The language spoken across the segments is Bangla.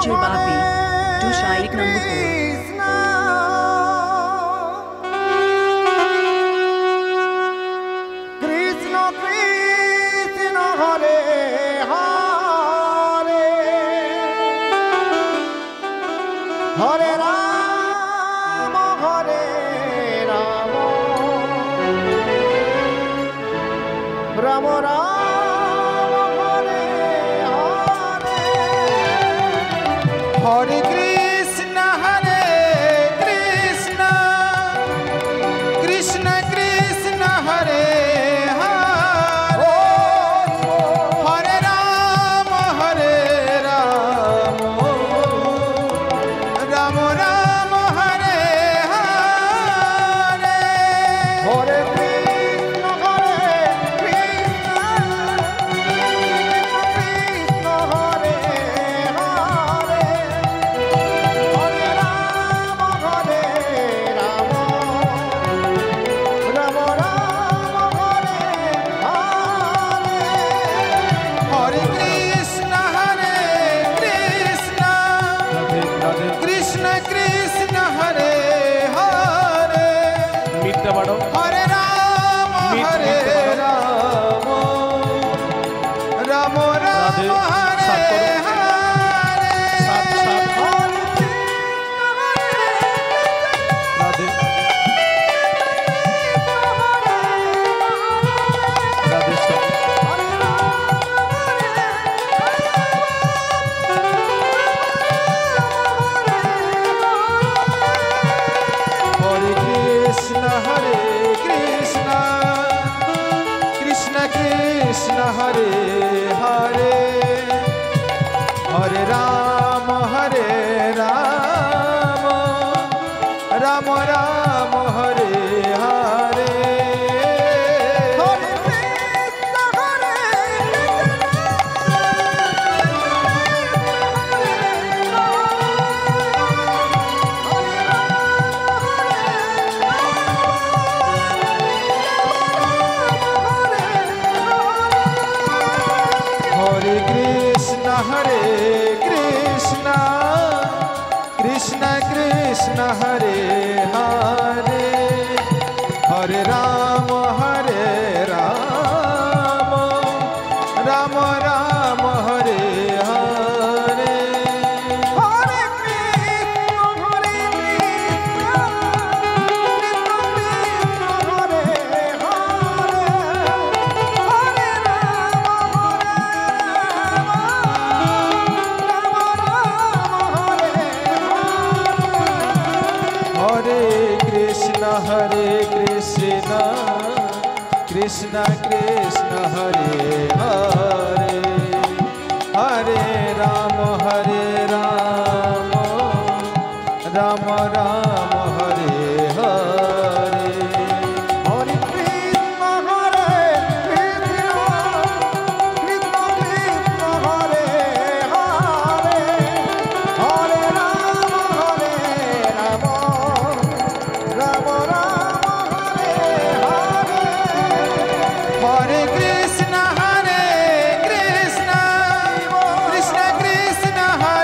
DJ Bapi, Dusha 1 number 4. Krishna Krishna Hare Hare Hare Rama Hare Rama Rama Rama Hare Hare Hare Krishna Hare Krishna Krishna Krishna Hare Hare Hare Rama Hare Rama Rama Rama Hare Hare Hare Krishna Hare Krishna Krishna Hare Hare Hare Rama Hare Rama Rama Rama Hare Hare Hare Krishna Hare Krishna Krishna Krishna Hare Hare মিথ্যা বাড়ো Hare Rama Hare Rama Rama Radhe, Rama Hare সাত করো। Hare সাত, সাত। Hare Krishna Hare Radhe Radhe শ্যাম। Hare Krishna Hare Krishna Krishna Krishna Hare Hare Hare Rama Hare Rama Rama Rama Hare Hare Hare Krishna Hare Hare Krishna Hare Krishna Krishna Krishna Hare Hare Hare Rama Hare Rama Rama Rama Hare Hare Hare Krishna Hare Krishna Krishna Krishna Hare Hare Hare Rama Hare Krishna Hare Krishna Krishna Krishna Hare Hare Hare Rama Hare Rama Rama Rama Hare Hare Hare Krishna Hare Krishna Krishna Krishna Hare Hare Hare Rama Hare Rama Rama Rama Hare Hare Hare Krishna Hare Krishna Krishna Krishna Hare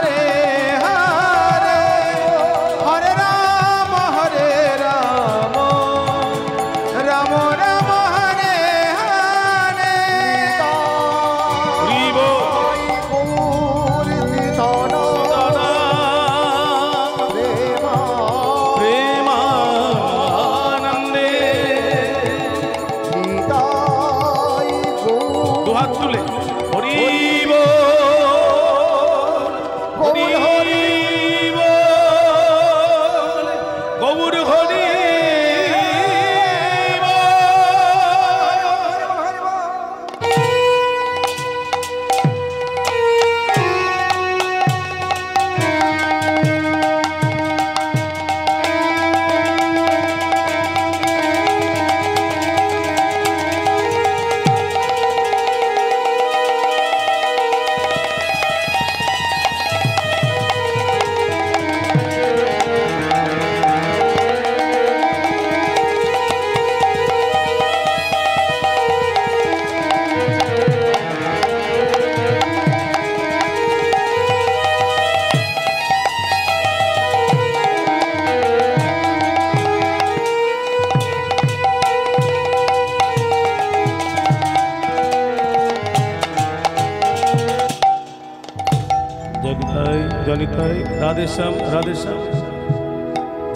जनिताय Radheshyam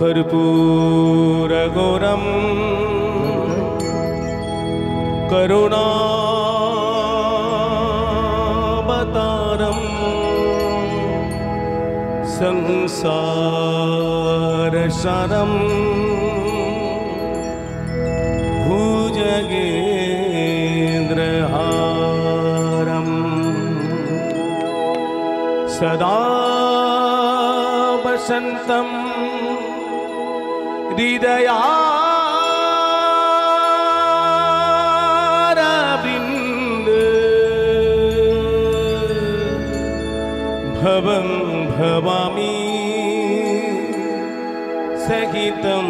कर्पूर गौरम करुणावतारम संसार सारम भुजगेन्द्रहारम सदा वसन्तं हृदयारविन्द भवं भवामि सहितं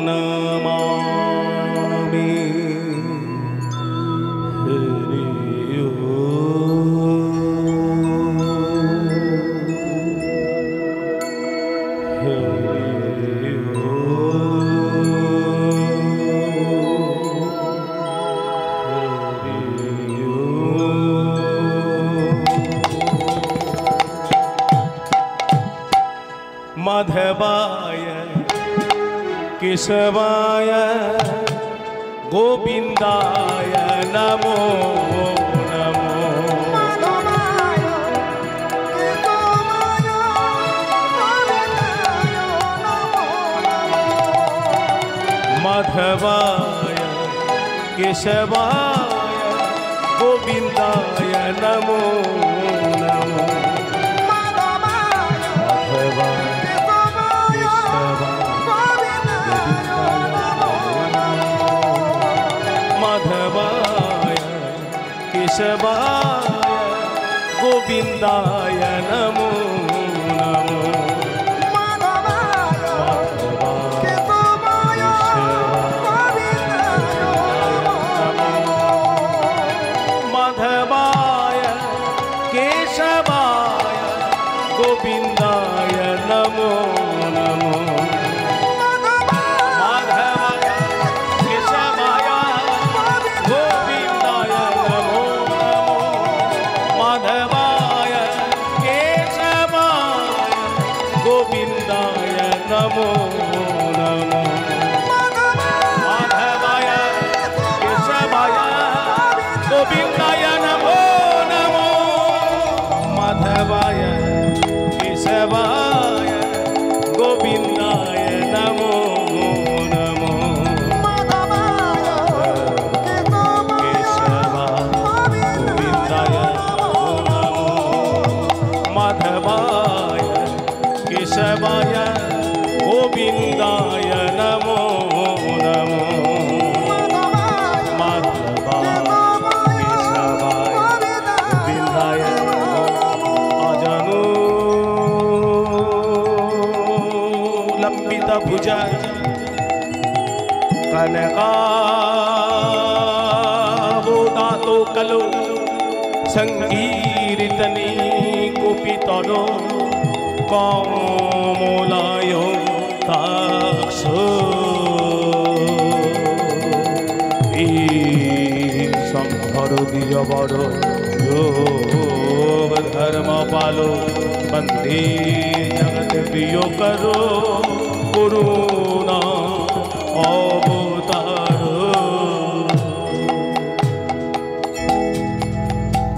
नमामि हरि माधवाय केशवाय गोविंदाय नमो नमो माधवाय केशवाय गोविंदाय नमो नमो माधवाय केशवाय गोविंदाय नमो नमो माधवाय केशवाय गोविंदाय नमो नमो नमो नमो माधवाय केशवाय गोविंदाय नमो नमो माधवाय केशवाय गोविंदाय नमो नमो माधवाय केशवाय गोविंदाय नमो नमो माधवाय केशवाय गोविंदाय अजनो लंबित भुजा कनकावदातो कलो संकीर्तनी कुपितरो कमलायो ताक्षो संहर दिय बड़ो योग धर्म पालो बंदे जगत प्रिय करो करुणा अवतारो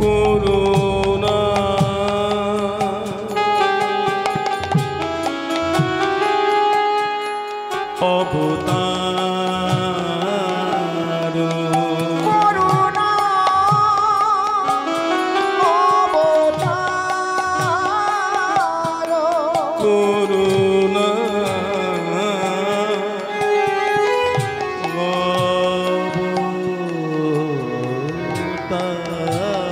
करुणा अवतारो करुणा अवतारो करुणा अवतारो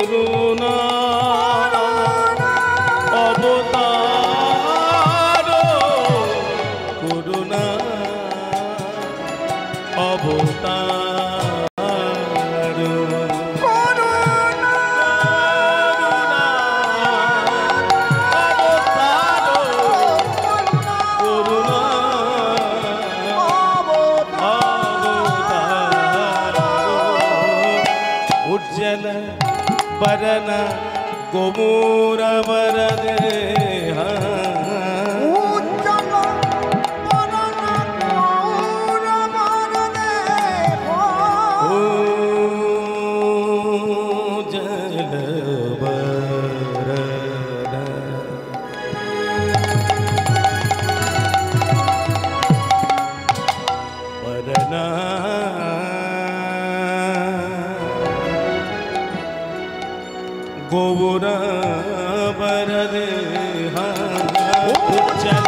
करुणा अवतारो करुणा अवतारो करुणा करुणा बरन गोमूर वरदे उज्जल बरन गोमूर वरदे जल बरन बरना गोबुर बरदे उज्जल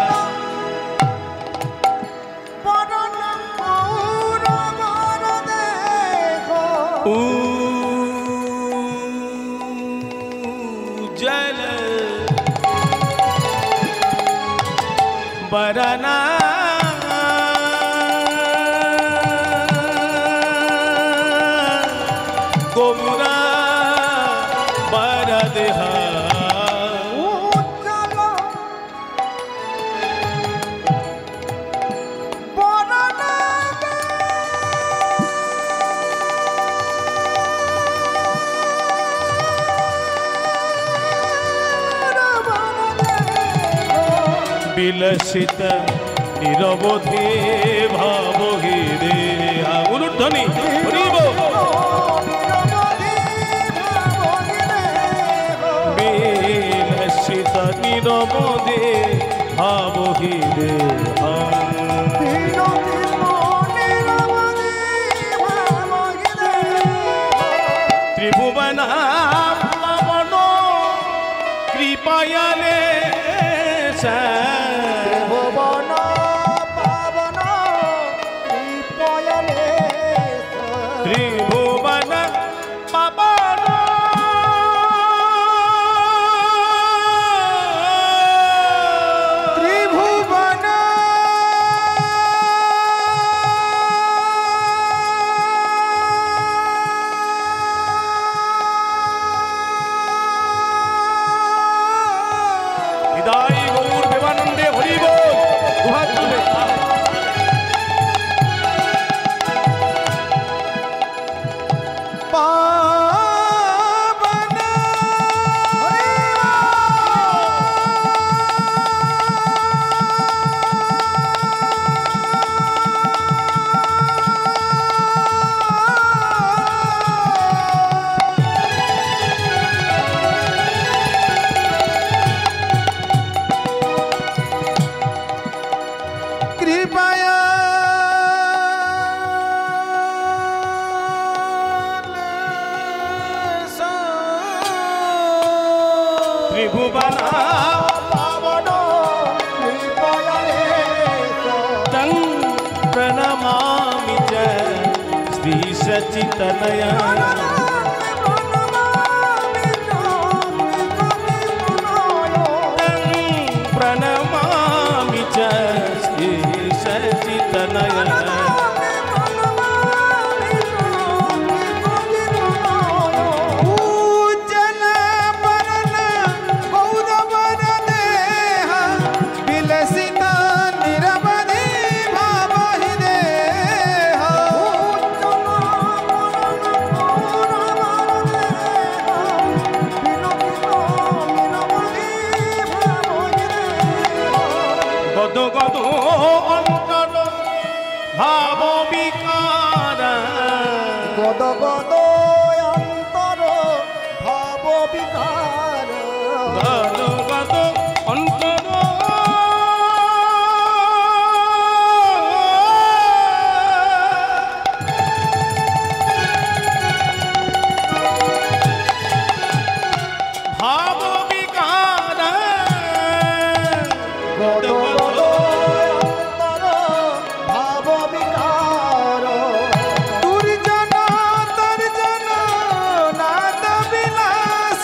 बरन गोमूर वरदे उज्जल बरना गोबुर बरदे उज्जल बरन বিলসিত নিরবধি ভাবহিরে উলুধ্বনি হরিব বিলসিত নিরবধি ভাবহিরে ত্রিভুবন পাবন কৃপায়ালে ভুবন পাবন কৃপয়ালে ত্রিভুবন পাবন ত্রিভুবন হৃদয় গৌর দেবানন্দে হরি বল দুহাত তুলে পাবন कृपया ত্রিভুবন पावन कृपयाले तं प्रणमामि च श्री सचितनया तं प्रणमामि च श्री सचितनया उज्जल बरन गौरवर देह विलसित निरवधि भावहि देह গদ গদ অন্তর ভাব বিকার গদ গদ অন্তর ভাব বিকার গদ গদ অন্তর ভাব বিকার গদ গদ অন্তর ভাব বিকার দুর্জন তর্জন নাদ বিলাস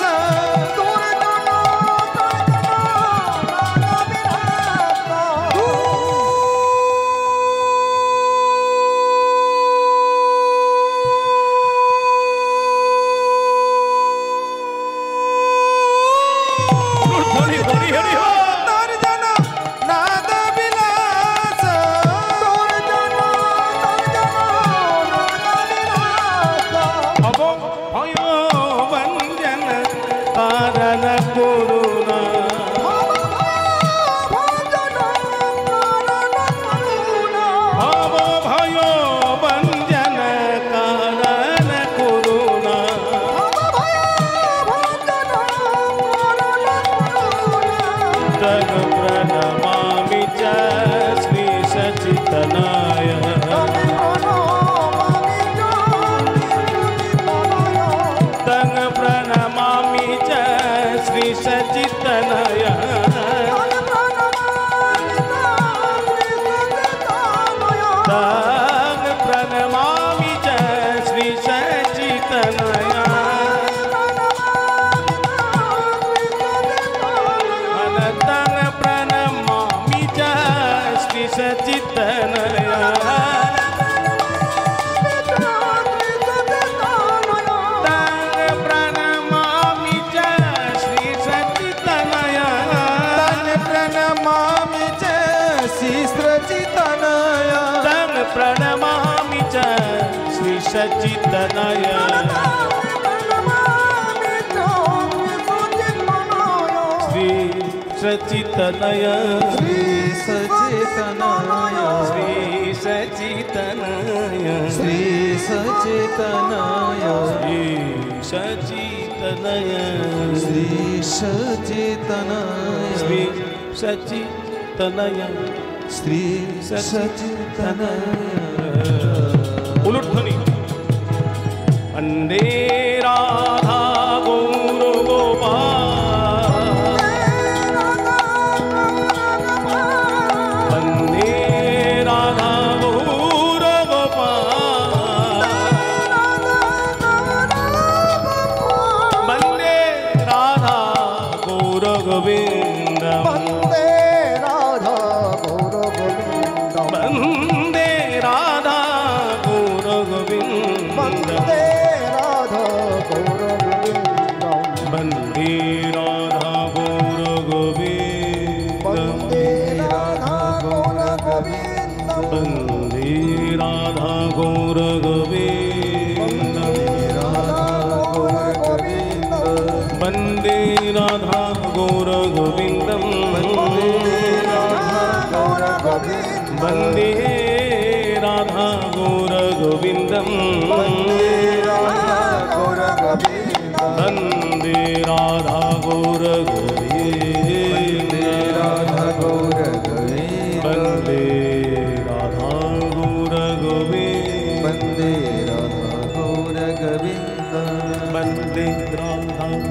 सच्चितनय प्रणमामि च श्री सच्चितनय श्री सच्चितनय श्री सच्चितनय श्री सच्चितनय श्री सच्चितनय श्री सच्चितनय श्री सच्चितनय श्री सच्चितनय श्री सच्चितनय उलुध्वनि वन्दे राधा गौर गोपाल वन्दे राधा गौर गोपाल वन्दे राधा गौर गोविन्द वन्दे राधा गौर गोविन्द वन्दे राधा गौर गोविन्द वन्दे राधा गौर गोविन्द वन्दे राधा गौर गोविन्द वन्दे राधा गौर गोविन्द वन्दे राधा गौर गोविन्द वन्दे राधा गौर गोविन्दं वन्दे राधा गौर गोविन्दं वन्दे राधा गौर गोविन्द वन्दे राधा गौर गोविन्द वन्दे राधा गौर गोविन्द वन्दे राधा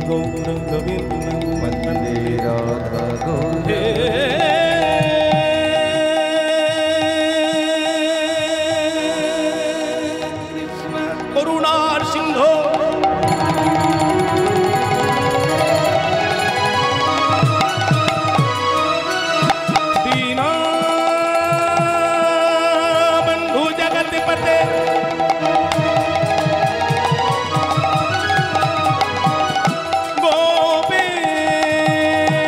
गौर गोविन्द वन्दे राधा गौर करुणार सिंधो दीना बंधु जगतपते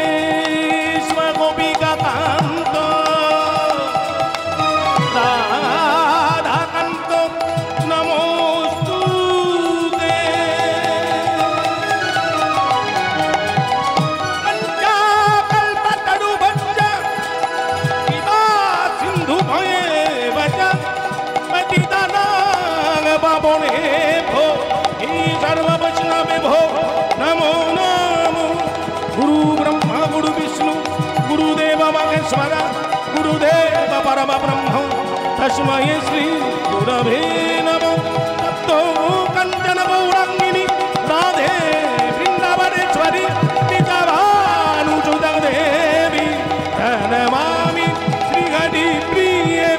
गोपेश्वर गोपिका कांत राधा कांत नमोस्तुते पंचाकल्पतरुभञ्च पिता सिन्धु भयेव च पतितानां पावनेभ्यो हि सर्ववैष्णवेभ्यो नमो नमो गुरु ब्रह्मा गुरु विष्णु गुरुदेव महेश्वर गुरुदेव परम ब्रह्म तस्मै श्री गुरवे नमः तत्तो कंचन गौरांगिनी राधे वृंदावनेश्वरी निजभानुसुतं देवी प्रणमामि श्रीहरि प्रिये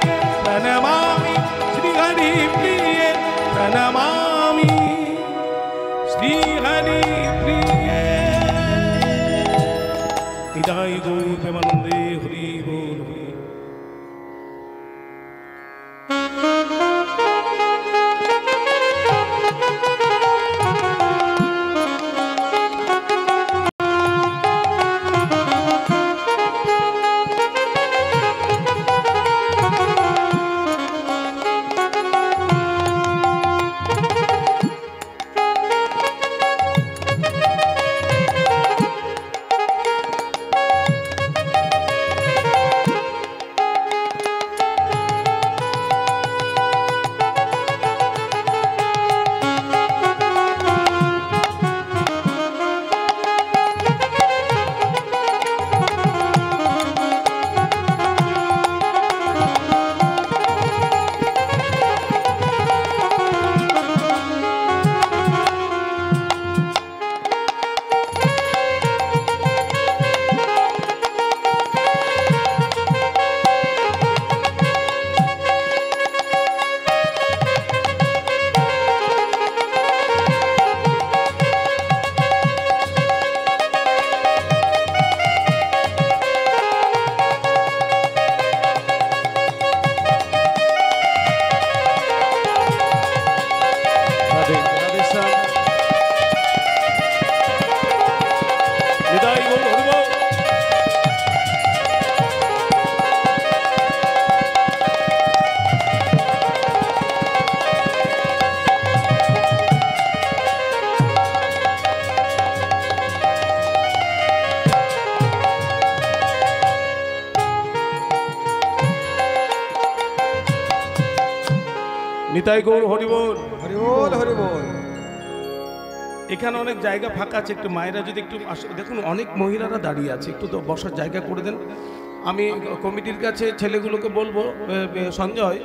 प्रणमामि श्रीहरि प्रिये प्रणमामि श्रीहरि प्रिये निताय गौर प्रेमानंदे हरि बोल নিতাই গৌর হরিবোল। হরি বল হরি বল। এখানে অনেক জায়গা ফাঁকা আছে, একটু মায়েরা যদি একটু দেখুন, অনেক মহিলারা দাঁড়িয়ে আছে, একটু তো বসার জায়গা করে দেন। আমি কমিটির কাছে ছেলেগুলোকে বলবো, সঞ্জয়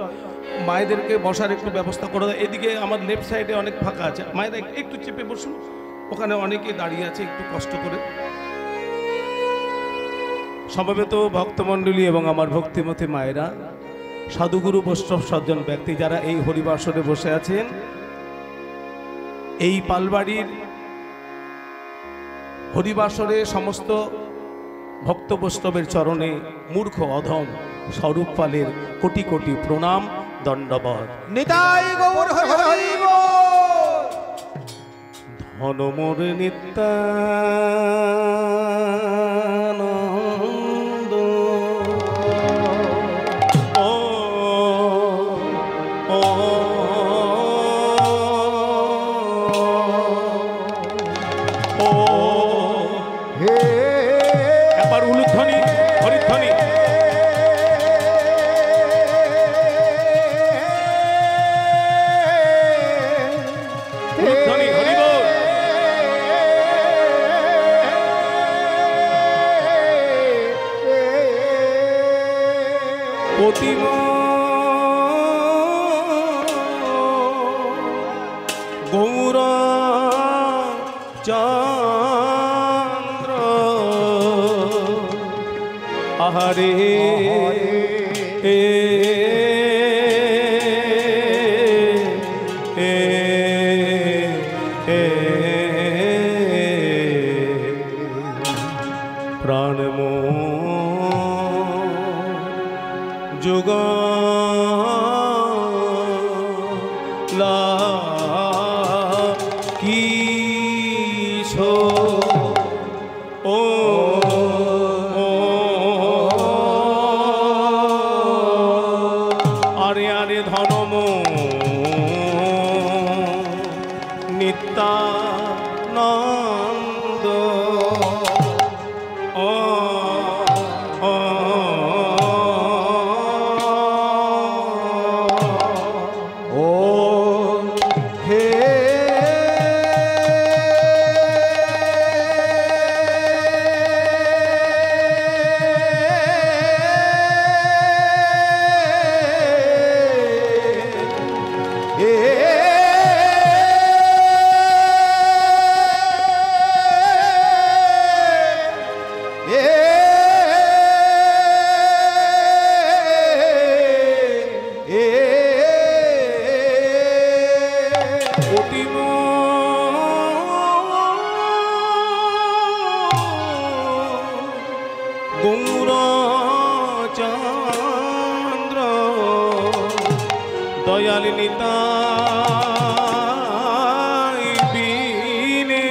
মায়েদেরকে বসার একটু ব্যবস্থা করে দেয়। এদিকে আমার লেফট সাইডে অনেক ফাঁকা আছে, মায়েরা একটু চেপে বসুন, ওখানে অনেকে দাঁড়িয়ে আছে, একটু কষ্ট করে। সমবেত ভক্তমণ্ডলী এবং আমার ভক্তিমতী মায়েরা, সাধুগুরু বৈষ্ণব সজ্জন ব্যক্তি যারা এই হরিবাসরে বসে আছেন, এই পালবাড়ির হরিবাসরে সমস্ত ভক্ত বৈষ্ণবের চরণে মূর্খ অধম স্বরূপ পালের কোটি কোটি প্রণাম দণ্ডবত। নিতাই গৌর হরি হরি বল। ধন মোর নিত্যানন্দ ও ও ও হে একবার উলুধ্বনি হরিধ্বনি। উলুধ্বনি হরিবোল। প্রতিম গৌর চন্দ্র আহারে এ এ এ প্রাণম যুগ লা কিশো ও আরে আরে ধনম নিত্যানন্দ ও ও ও হে প্রতিম গৌর চন্দ্র দয়াল নিতাই বিনে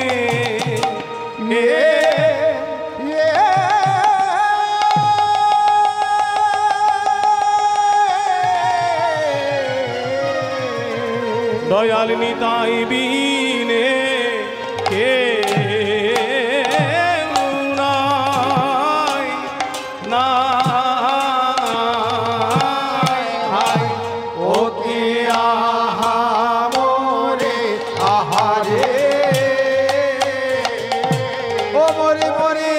দয়াল নিতাই বিনে কে নাই নাই হাই ও কে আহা মোরে আহারে ও মোরে মোরে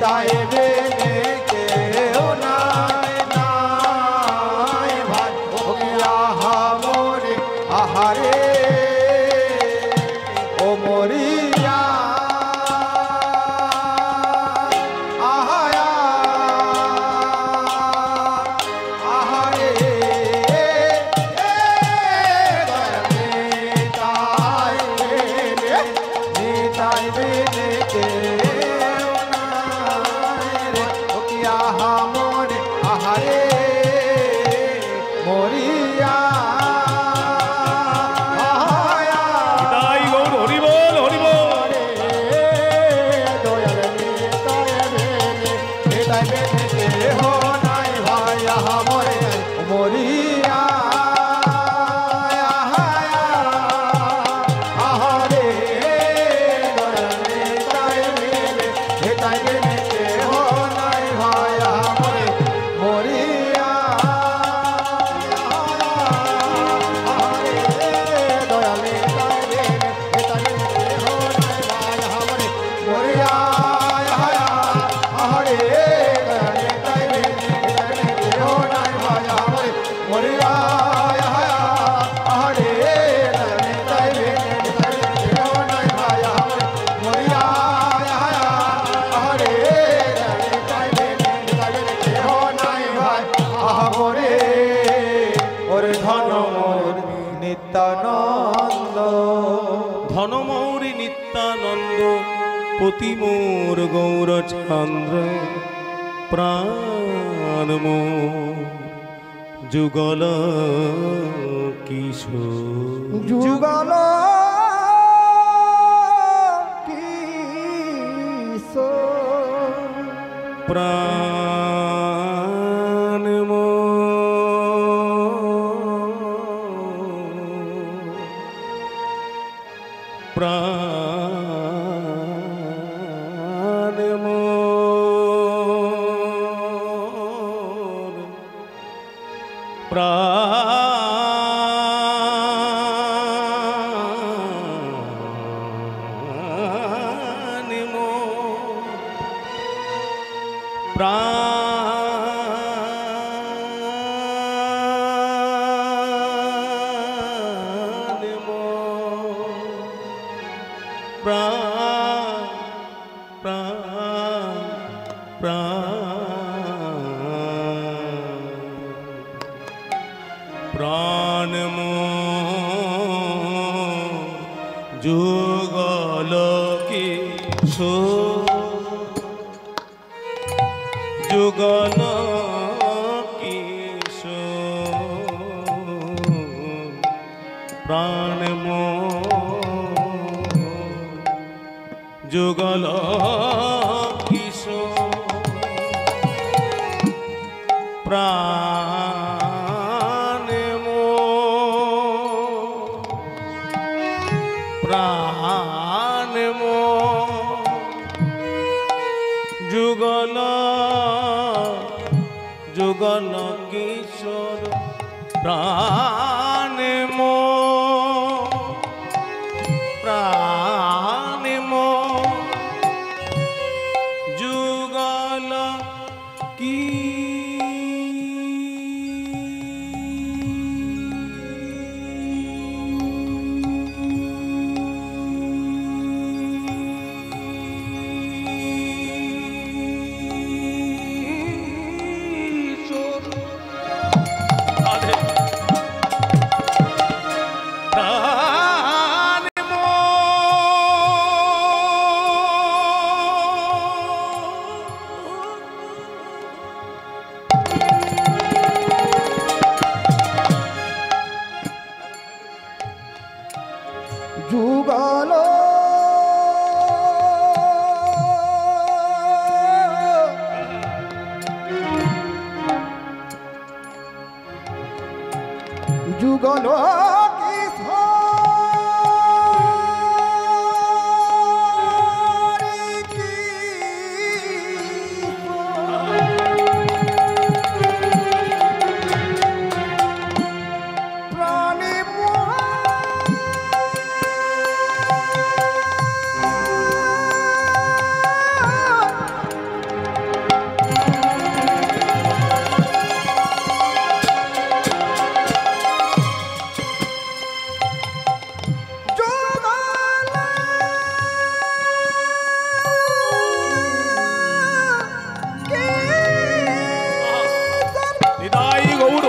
তাই বেনে কেউ নাই নাই ভাই ও আহা মোরে আহারে ও মরিয়া আহায়া আহারে তাই বেনে কেউ আহা মোরে আহারে মরিয়া নিতাই গৌর হরিবোল হরিবোল। দয়াল নিত্যানন্দ পতি মোর গৌরচন্দ্র প্রাণ মোর যুগল কিশোর যুগল কিশোর প্রাণ মোর প্রাণ মোর প্রাণ মোর প্রাণ মোর প্রাণ যুগল কিশোর যুগল কিশোর প্রাণ যুগল কিশোর প্রাণ প্রাণ যুগল যুগল কিশোর প্রাণ প্রাণ যুগল কি যুগল যুগল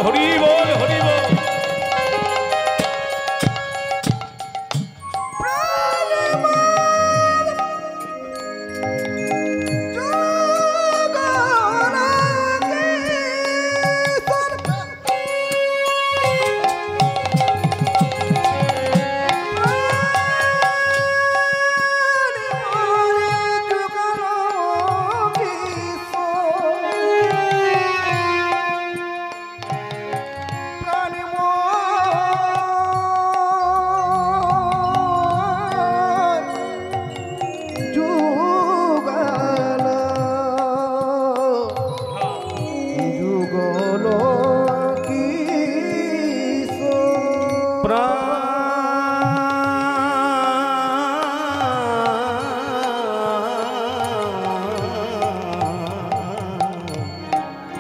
হরি বল হরি বল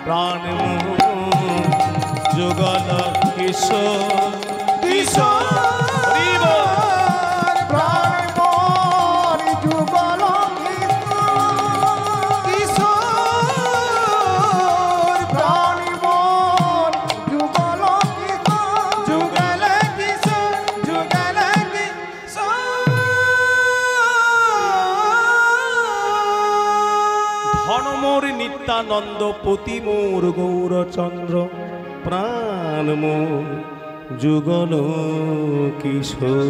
প্রাণ যুগল কিশোর কিশোর প্রাণ যুগল কিশোর প্রাণ যুগল যুগল কিশোর যুগল কিশোর মোর নিত্যানন্দ পতি মোর গৌরচন্দ্র প্রাণ মোর যুগল কিশোর।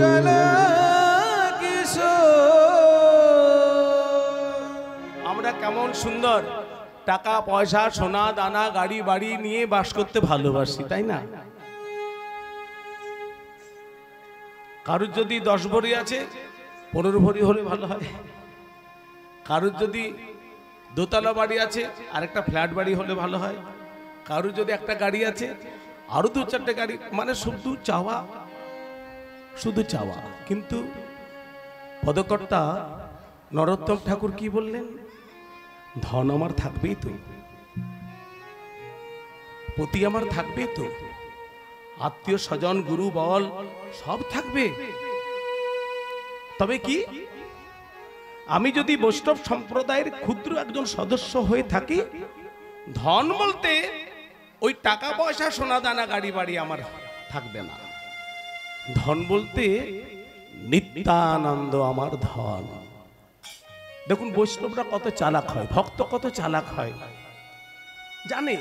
আমরা কেমন সুন্দর টাকা পয়সা সোনা দানা গাড়ি বাড়ি নিয়ে বাস করতে ভালোবাসি, তাই না? কারুর যদি 10 ভরি আছে 15 ভরি হলে ভালো হয়। কারুর যদি দোতলা বাড়ি আছে আর একটা ফ্ল্যাট বাড়ি হলে ভালো হয়। কারুর যদি একটা গাড়ি আছে আরো 2-4টে গাড়ি, মানে শুধু চাওয়া, শুধু চাওয়া। কিন্তু পদকর্তা নরোত্তম ঠাকুর কি বললেন? ধন আমার থাকবেই তো, পতি আমার থাকবেই তো, আত্মীয় স্বজন গুরু বল সব থাকবে, তবে কি আমি যদি বৈষ্ণব সম্প্রদায়ের ক্ষুদ্র একজন সদস্য হয়ে থাকি, ধন বলতে ওই টাকা পয়সা সোনা দানা গাড়ি বাড়ি আমার থাকবে না। ধন বলতে নিত্যানন্দ আমার ধন। দেখুন বৈষ্ণবরা কত চালাক হয়, ভক্ত কত চালাক হয়, জানে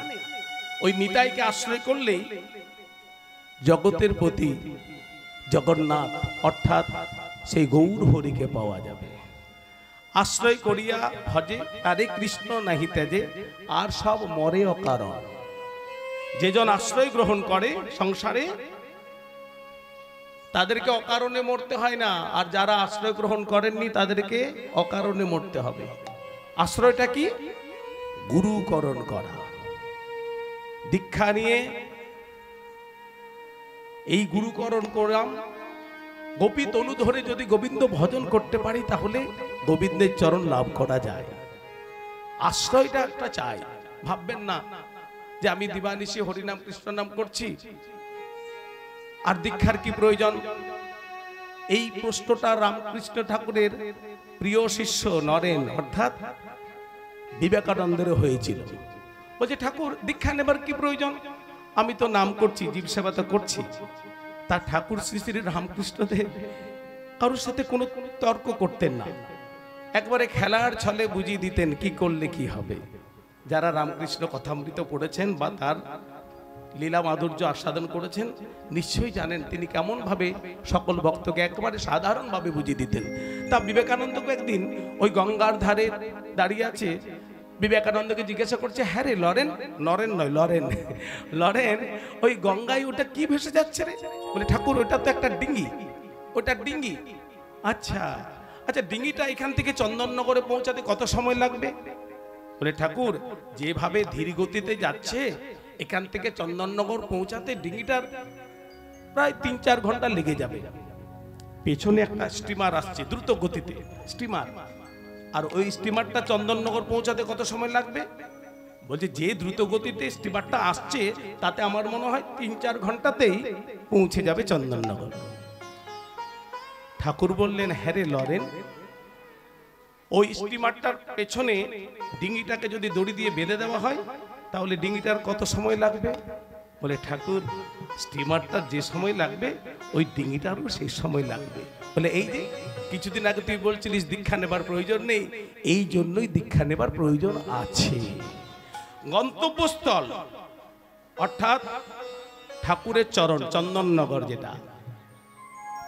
ওই নিতাইকে আশ্রয় করলেই জগতের প্রতি জগন্নাথ অর্থাৎ সেই গৌর হরিকে পাওয়া যাবে। আশ্রয় করিয়া ভজে তারে কৃষ্ণ নাহি তেজে, আর সব মরে অকারণ। যেজন আশ্রয় গ্রহণ করে সংসারে তাদেরকে অকারণে মরতে হয় না, আর যারা আশ্রয় গ্রহণ করেননি তাদেরকে অকারণে মরতে হবে। আশ্রয়টা কি? গুরুকরণ করা। দীক্ষা নিয়ে এই গুরুকরণ করলাম, গোপী তনু ধরে যদি গোবিন্দ ভজন করতে পারি তাহলে গোবিন্দের চরণ লাভ করা যায়। আশ্রয়টা একটা চাই। ভাববেন না যে আমি দিবানিশি হরিনাম কৃষ্ণ নাম করছি আর দীক্ষার কি প্রয়োজন। এই প্রশ্নটা রামকৃষ্ণ ঠাকুরের প্রিয় শিষ্য নরেন অর্থাৎ বিবেকানন্দের হয়েছিল। বলছে ঠাকুর দীক্ষা নেবার কি প্রয়োজন? আমি তো নাম করছি, জীব সেবা তো করছি। তার ঠাকুর শ্রী শ্রী রামকৃষ্ণদেব কারোর সাথে কোনো তর্ক করতেন না, একবারে খেলার ছলে বুঝিয়ে দিতেন কি করলে কি হবে। যারা রামকৃষ্ণ কথামৃত পড়েছেন বা তার লীলা মাধুর্য আস্বাদন করেছেন নিশ্চয়ই জানেন তিনি কেমন ভাবে সকল ভক্তকে একেবারে সাধারণভাবে বুঝিয়ে দিতেন। তা বিবেকানন্দকে একদিন ওই গঙ্গার ধারে দাঁড়িয়ে আছে, বিবেকানন্দকে জিজ্ঞাসা করছে, হ্যাঁ রে লরেন, নরেন নয় লরেন, লরেন ওই গঙ্গায় ওটা কি ভেসে যাচ্ছে রে? বলে ঠাকুর ওটা তো একটা ডিঙ্গি। ওটা ডিঙ্গি? আচ্ছা আচ্ছা, ডিঙ্গিটা এখান থেকে চন্দননগরে পৌঁছাতে কত সময় লাগবে? বলে ঠাকুর যেভাবে ধীর গতিতে যাচ্ছে এখান থেকে চন্দননগর পৌঁছাতে ডিঙ্গিটার প্রায় 3-4 ঘন্টা লেগে যাবে। পেছনে একটা স্টিমার আসছে দ্রুত গতিতে, স্টিমার, আর ওই স্টিমারটা চন্দননগর পৌঁছাতে কত সময় লাগবে? বলছে যে দ্রুত গতিতে স্টিমারটা আসছে তাতে আমার মনে হয় 3-4 ঘন্টাতেই পৌঁছে যাবে চন্দননগর। ঠাকুর বললেন, হ্যাঁ রে লরেন, ওই স্টিমারটার পেছনে ডিঙ্গিটাকে যদি দড়ি দিয়ে বেঁধে দেওয়া হয় তাহলে ডিঙ্গিটার কত সময় লাগবে? বলে ঠাকুর স্টিমারটার যে সময় লাগবে ওই ডিঙ্গিটারও সেই সময় লাগবে। বলে এই যে কিছুদিন আগে তুই বলছিলিস দীক্ষা নেবার প্রয়োজন নেই, এই জন্যই দীক্ষা নেবার প্রয়োজন আছে। গন্তব্যস্থল অর্থাৎ ঠাকুরের চরণ চন্দননগর, যেটা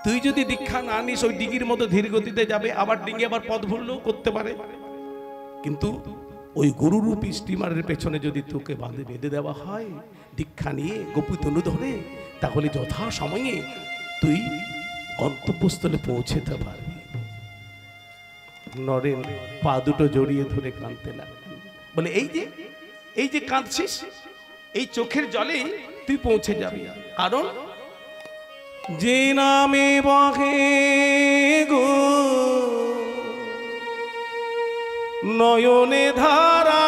তুই যদি দীক্ষা না নিস ওই ডিঙ্গির মতো ধীর গতিতে যাবে, আবার ডিঙ্গি আবার পথ ভুললেও করতে পারে। কিন্তু ওই গুরুরূপী স্টিমারের পেছনে যদি তোকে বেঁধে দেওয়া হয় দীক্ষা নিয়ে গোপী তনু ধরে, তাহলে যথা সময়ে তুই গন্তব্যস্থলে পৌঁছেতে পারবি। নরেন পা দুটো জড়িয়ে ধরে কাঁদতে লাগলেন। বলে এই যে কাঁদছিস, এই চোখের জলেই তুই পৌঁছে যাবি। কারণ যে নামে বহে গো নয়নে ধারা,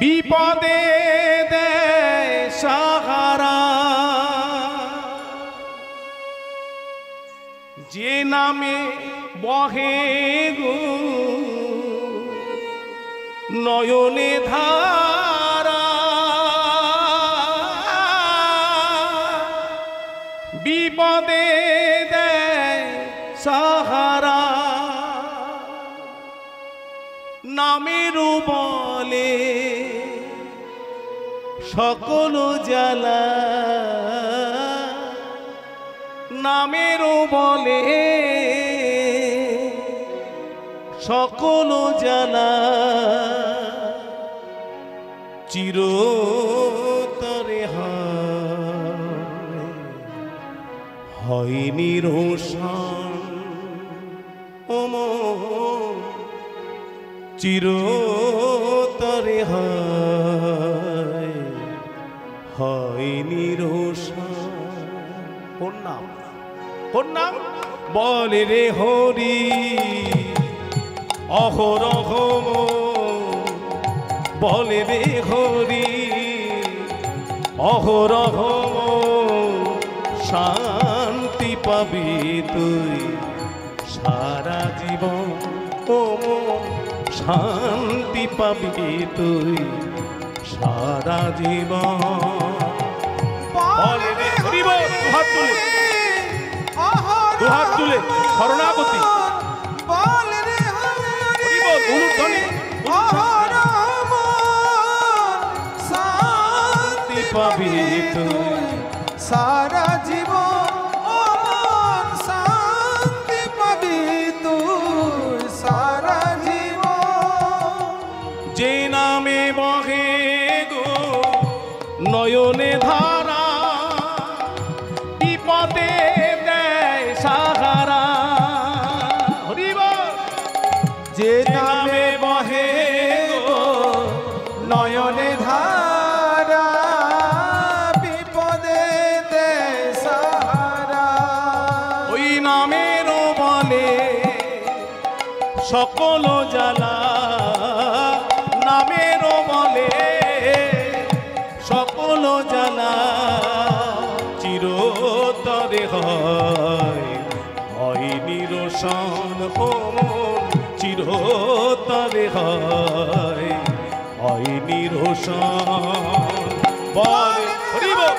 বিপদে দেয় সাহারা, যে নামে বহে গো নয়নে ধারা, বিপদে দেয় সাহারা নামের বলে সকল জ্বালা নামের বলে সকল জ্বালা চিরতরে হয়নি রোশন ওমন চিরতরে হয়নি রোশন। কোন নাম? কোন নাম? বলে রে হরি অহরহ বলে রে হরি অহরহ শান্তি পাবি তুই সারা জীবন ও মন শান্তি পাবি তুই সারা জীবন। বলে রে হরি বল, দুহাত তুলে দুহাত তুলে শরণাগতি বলে রে হরি বল অনুধ্বনি শান্তি পাবি তুই সারা জীবন শান্তি পাবি তুই সারা জীবন। যে নামে বহে গো নয়নে ধারা বিপদে দেয় সাহারা। হরি বল। যে নামে বহে গো নয়নে ধারা বিপদে দেয় সাহারা। ওই নামের বলে সকল জ্বালা নামের বলে সকল জ্বালা চিরতরে হয়নি রোশন মন চিরতরে হয়নি রোশন। বল হরি বল।